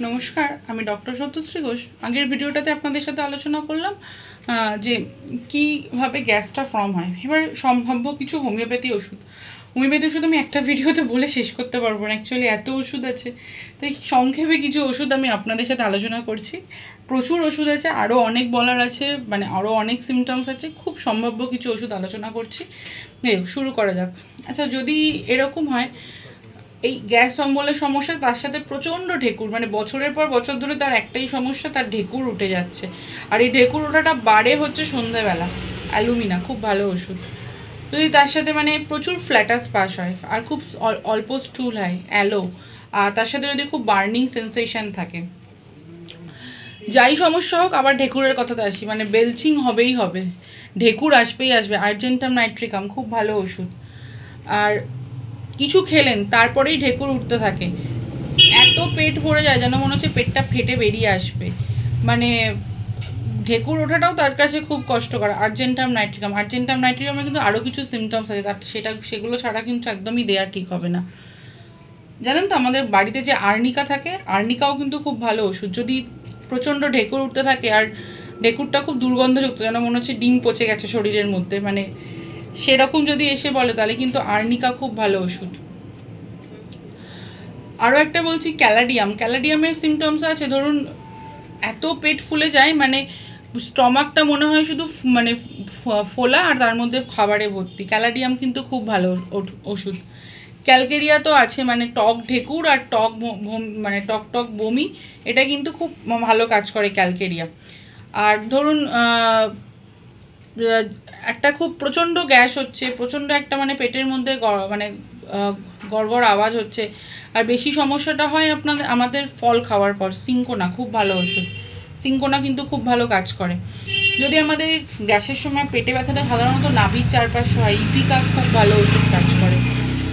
নমস্কার, আমি ডক্টর সত্যশ্রী ঘোষ। আগের ভিডিওটাতে আপনাদের সাথে আলোচনা করলাম যে কীভাবে গ্যাসটা ফর্ম হয়। এবার সম্ভাব্য কিছু হোমিওপ্যাথি ওষুধ আমি একটা ভিডিওতে বলে শেষ করতে পারবো না, অ্যাকচুয়ালি এত ওষুধ আছে। তো এই সংক্ষেপে কিছু ওষুধ আমি আপনাদের সাথে আলোচনা করছি। প্রচুর ওষুধ আছে, আরও অনেক বলার আছে, মানে আরও অনেক সিমটমস আছে। খুব সম্ভাব্য কিছু ওষুধ আলোচনা করছি। শুরু করা যাক। আচ্ছা, যদি এরকম হয় এই গ্যাস অম্বলের সমস্যা, তার সাথে প্রচণ্ড ঢেকুর, মানে বছরের পর বছর ধরে তার একটাই সমস্যা, তার ঢেকুর উঠে যাচ্ছে। আর এই ঢেকুর ওঠাটা বাড়ে হচ্ছে সন্ধ্যাবেলা। অ্যালুমিনা খুব ভালো ওষুধ। যদি তার সাথে মানে প্রচুর ফ্ল্যাটাস পাস হয় আর খুব অল্প স্টুল হয়, অ্যালো। আর তার সাথে যদি খুব বার্নিং সেন্সেশন থাকে, যাই সমস্যা হোক, আবার ঢেকুরের কথাতে আসি, মানে বেলচিং হবেই হবে, ঢেকুর আসবেই আসবে। আর্জেন্টাম নাইট্রিকাম খুব ভালো ওষুধ। আর কিছু খেলেন তারপরেই ঢেকুর উঠতে থাকে, এত পেট ভরে যায় যেন মনে হচ্ছে পেটটা ফেটে বেরিয়ে আসবে, মানে ঢেকুর ওঠাটাও তার কাছে খুব কষ্টকর। আর্জেন্টাম নাইট্রিকামে কিন্তু আরও কিছু সিমটমস আছে, তার সেগুলো ছাড়া কিন্তু একদমই দেওয়া ঠিক হবে না। জানেন তো, আমাদের বাড়িতে যে আর্নিকা থাকে, আর্নিকাও কিন্তু খুব ভালো ওষুধ। যদি প্রচণ্ড ঢেকুর উঠতে থাকে আর ঢেকুরটা খুব দুর্গন্ধযুক্ত, যেন মনে হচ্ছে ডিম পচে গেছে শরীরের মধ্যে, মানে সেরকম যদি এসে বলে, তাহলে কিন্তু আর্নিকা খুব ভালো ওষুধ। আরও একটা বলছি, ক্যালাডিয়ামের সিমটমস আছে। ধরুন এত পেট ফুলে যায়, মানে স্টমাকটা মনে হয় শুধু মানে ফোলা আর তার মধ্যে খাবারে ভর্তি। ক্যালাডিয়াম কিন্তু খুব ভালো ওষুধ। ক্যালকেরিয়া তো আছে, মানে টক ঢেকুর আর মানে টক বমি, এটা কিন্তু খুব ভালো কাজ করে ক্যালকেরিয়া। আর ধরুন একটা খুব প্রচণ্ড গ্যাস হচ্ছে, প্রচণ্ড একটা মানে পেটের মধ্যে মানে গড়গড় আওয়াজ হচ্ছে, আর বেশি সমস্যাটা হয় আমাদের ফল খাওয়ার পর। সিঙ্কোনা খুব ভালো ওষুধ, সিঙ্কোনা কিন্তু খুব ভালো কাজ করে। যদি আমাদের গ্যাসের সময় পেটে ব্যথাটা সাধারণত নাভির চারপাশে হয়, ইপিকা খুব ভালো ওষুধ কাজ করে।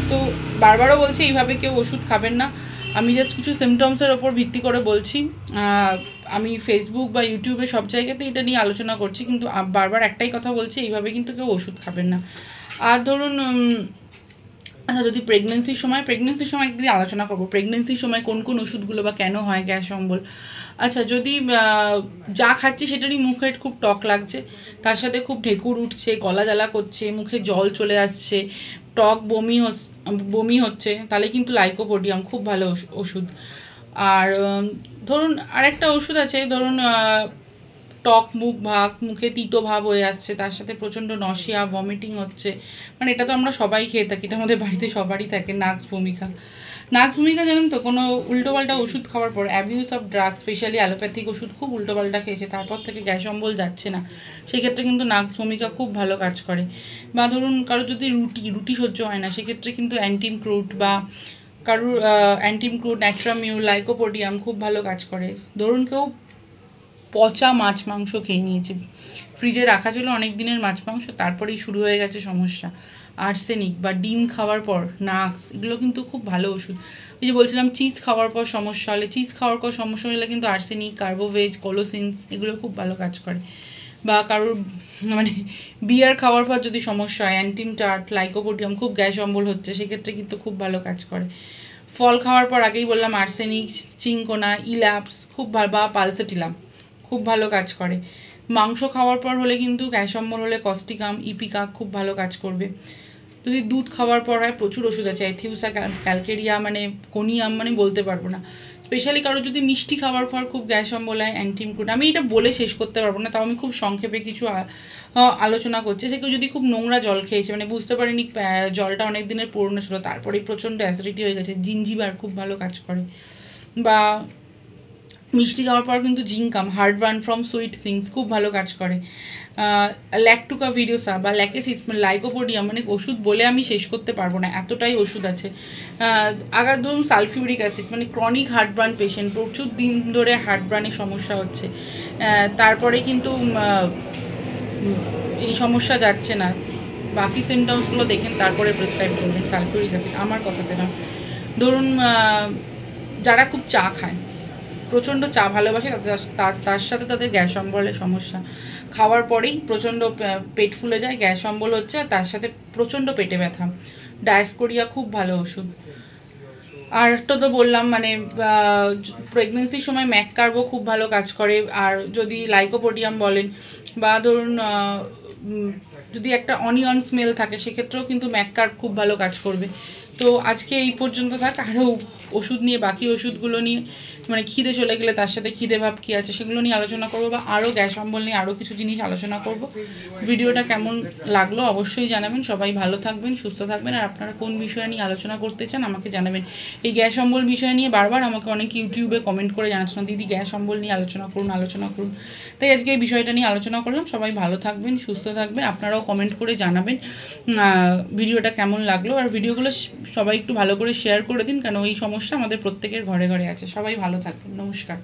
তো বারবারও বলছি, এইভাবে কেউ ওষুধ খাবেন না। আমি জাস্ট কিছু সিমটমসের ওপর ভিত্তি করে বলছি। আমি ফেসবুক বা ইউটিউবে সব জায়গাতে এটা নিয়ে আলোচনা করছি, কিন্তু বারবার একটাই কথা বলছি, এইভাবে কিন্তু কেউ ওষুধ খাবেন না। আর ধরুন আচ্ছা, যদি প্রেগনেন্সির সময় একদিন আলোচনা করবো, প্রেগনেন্সির সময় কোন কোন ওষুধগুলো বা কেন হয় গ্যাস অম্বল। আচ্ছা, যদি যা খাচ্ছি সেটারই মুখে খুব টক লাগছে, তার সাথে খুব ঢেকুর উঠছে, গলা জ্বালা করছে, মুখে জল চলে আসছে, টক বমি হচ্ছে, তাহলে কিন্তু লাইকোপোডিয়াম খুব ভালো ওষুধ। আর ধরুন আরেকটা ওষুধ আছে, ধরুন টক মুখে তিতো ভাব হয়ে আসছে, তার সাথে প্রচণ্ড নশিয়া, ভমিটিং হচ্ছে, মানে এটা তো আমরা সবাই খেয়ে থাকি, এটা আমাদের বাড়িতে সবারই থাকে। নাক্স ভূমিকা জানেন তো, কোনো উল্টোপাল্টা ওষুধ খাওয়ার পর, abuse of drugs, specially allopathic ওষুধ খুব উল্টোপাল্টা খেয়েছে, তারপর থেকে গ্যাস অম্বল যাচ্ছে না, সেক্ষেত্রে কিন্তু নাক্স ভূমিকা খুব ভালো কাজ করে। বা ধরুন কারো যদি রুটি সহ্য হয় না, সেক্ষেত্রে কিন্তু অ্যান্টিমক্রুট বা কারোর ন্যাট্রামিউল, লাইকোপোডিয়াম খুব ভালো কাজ করে। ধরুন কেউ পচা মাছ মাংস খেয়ে নিয়েছে, ফ্রিজে রাখা ছিল অনেক দিনের মাছ মাংস, তারপরেই শুরু হয়ে গেছে সমস্যা। আর্সেনিক বা ডিম খাওয়ার পর নাক্স, এগুলো কিন্তু খুব ভালো ওষুধ। ওই যে বলছিলাম, চিজ খাওয়ার পর সমস্যা হলে কিন্তু আর্সেনিক, কার্বোভেজ, কোলোসিনস, এগুলো খুব ভালো কাজ করে। বা কারোর মানে বিয়ার খাওয়ার পর যদি সমস্যা হয়, অ্যান্টিমটার্ট, লাইকোপোডিয়াম, খুব গ্যাস অম্বল হচ্ছে, সেক্ষেত্রে কিন্তু খুব ভালো কাজ করে। ফল খাওয়ার পর আগেই বললাম আর্সেনিক, চিঙ্কোনা, ইল্যাপস খুব ভালো, বা পালসেটিলাম খুব ভালো কাজ করে। মাংস খাওয়ার পর হলে কিন্তু গ্যাস অম্বল হলে কস্টিকাম, ইপিকা খুব ভালো কাজ করবে। যদি দুধ খাওয়ার পর হয়, প্রচুর ওষুধ আছে, এথিউসা, ক্যালকেরিয়া, মানে কোনিয়াম, মানে বলতে পারবো না। স্পেশালি কারো যদি মিষ্টি খাওয়ার পর খুব গ্যাস অম্বল হয়, অ্যান্টিমক্রুট। আমি এটা বলে শেষ করতে পারবো না, তাও আমি খুব সংক্ষেপে কিছু আলোচনা করছি। সে কেউ যদি খুব নোংরা জল খেয়েছে, মানে বুঝতে পারেনি জলটা অনেক দিনের পুরনো ছিল, তারপরেই প্রচণ্ড অ্যাসিডিটি হয়ে গেছে, জিঞ্জিবার খুব ভালো কাজ করে। বা মিষ্টি খাওয়ার পর কিন্তু zincum, heartburn from sweet things, খুব ভালো কাজ করে। ল্যাকটুকা ভিডিওসা বা ল্যাকেসিস, লাইকোপোডিয়াম, মানে ওষুধ বলে আমি শেষ করতে পারবো না, এতটাই ওষুধ আছে। আগার ধরুন সালফিউরিক অ্যাসিড, মানে ক্রনিক হার্টবার্ন পেশেন্ট, প্রচুর দিন ধরে হার্টবার্নের সমস্যা হচ্ছে, তারপরে কিন্তু এই সমস্যা যাচ্ছে না, বাকি সিমটমসগুলো দেখেন, তারপরে প্রেসক্রাইব করবেন সালফিউরিক অ্যাসিড, আমার কথাতে না। ধরুন যারা খুব চা খায়, প্রচণ্ড চা ভালোবাসে, তার সাথে তাদের গ্যাস অম্বলের সমস্যা, খাওয়ার পরেই প্রচণ্ড পেট ফুলে যায়, গ্যাস অম্বল হচ্ছে, আর তার সাথে প্রচণ্ড পেটে ব্যথা। ডায়াসকোরিয়া খুব ভালো ওষুধ। আর একটা তো বললাম মানে প্রেগনেন্সির সময় ম্যাক কার্বও খুব ভালো কাজ করে। আর যদি লাইকোপোডিয়াম বলেন বা ধরুন যদি একটা অনিয়ন স্মেল থাকে সেক্ষেত্রেও কিন্তু ম্যাক কার্ব খুব ভালো কাজ করবে। তো আজকে এই পর্যন্ত থাক। আরও ওষুধ নিয়ে, বাকি ওষুধগুলো নিয়ে, মানে খিদে চলে গেলে তার সাথে খিদে ভাব কী আছে সেগুলো নিয়ে আলোচনা করবো, বা আরও গ্যাস অম্বল নিয়ে আরও কিছু জিনিস আলোচনা করব। ভিডিওটা কেমন লাগলো অবশ্যই জানাবেন। সবাই ভালো থাকবেন, সুস্থ থাকবেন। আর আপনারা কোন বিষয় নিয়ে আলোচনা করতে চান আমাকে জানাবেন। এই গ্যাস অম্বল বিষয় নিয়ে বারবার আমাকে অনেক ইউটিউবে কমেন্ট করে জানাচ্ছেন, দিদি গ্যাস অম্বল নিয়ে আলোচনা করুন, আলোচনা করুন। তাই আজকে এই বিষয়টা নিয়ে আলোচনা করলাম। সবাই ভালো থাকবেন, সুস্থ থাকবেন। আপনারাও কমেন্ট করে জানাবেন ভিডিওটা কেমন লাগলো। আর ভিডিওগুলো সবাই একটু ভালো করে শেয়ার করে দিন, কেন এই সমস্যা আমাদের প্রত্যেকের ঘরে ঘরে আছে। সবাই ভালো থাকবেন, নমস্কার।